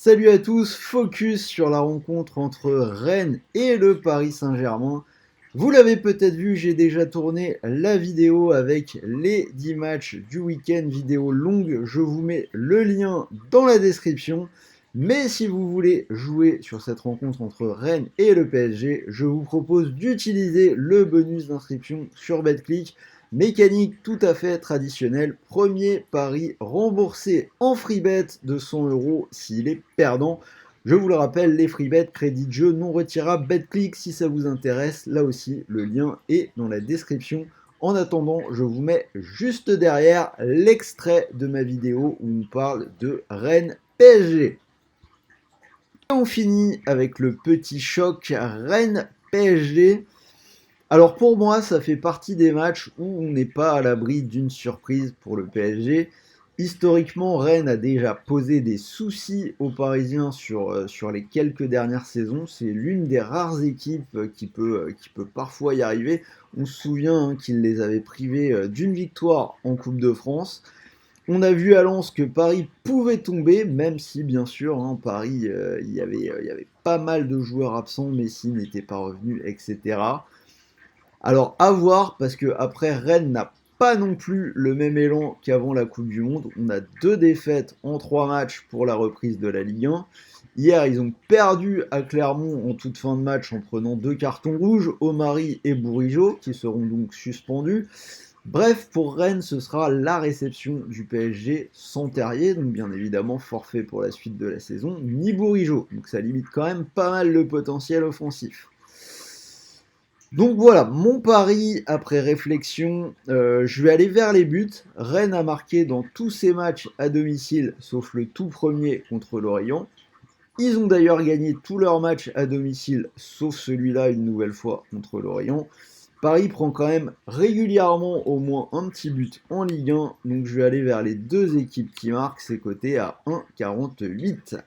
Salut à tous, focus sur la rencontre entre Rennes et le Paris Saint-Germain. Vous l'avez peut-être vu, j'ai déjà tourné la vidéo avec les 10 matchs du week-end, vidéo longue, je vous mets le lien dans la description. Mais si vous voulez jouer sur cette rencontre entre Rennes et le PSG, je vous propose d'utiliser le bonus d'inscription sur BetClick. Mécanique tout à fait traditionnelle, premier pari remboursé en free bet de 100 € s'il est perdant. Je vous le rappelle, les free bets, crédit de jeu non retirable, BetClick si ça vous intéresse. Là aussi, le lien est dans la description. En attendant, je vous mets juste derrière l'extrait de ma vidéo où on parle de Rennes PSG. Et on finit avec le petit choc Rennes PSG. Alors pour moi, ça fait partie des matchs où on n'est pas à l'abri d'une surprise pour le PSG. Historiquement, Rennes a déjà posé des soucis aux Parisiens sur les quelques dernières saisons. C'est l'une des rares équipes qui peut parfois y arriver. On se souvient qu'il les avait privés d'une victoire en Coupe de France. On a vu à Lens que Paris pouvait tomber, même si bien sûr, Paris, il y avait pas mal de joueurs absents, Messi n'était pas revenu, etc. Alors à voir, parce que après Rennes n'a pas non plus le même élan qu'avant la Coupe du Monde. On a 2 défaites en 3 matchs pour la reprise de la Ligue 1. Hier, ils ont perdu à Clermont en toute fin de match en prenant 2 cartons rouges, Omari et Bourigeaud, qui seront donc suspendus. Bref, pour Rennes, ce sera la réception du PSG sans Terrier, donc bien évidemment forfait pour la suite de la saison, ni Bourigeaud. Donc ça limite quand même pas mal le potentiel offensif. Donc voilà, mon pari après réflexion, je vais aller vers les buts. Rennes a marqué dans tous ses matchs à domicile, sauf le tout premier contre Lorient. Ils ont d'ailleurs gagné tous leurs matchs à domicile, sauf celui-là une nouvelle fois contre Lorient. Paris prend quand même régulièrement au moins un petit but en Ligue 1, donc je vais aller vers les deux équipes qui marquent, c'est coté à 1,48.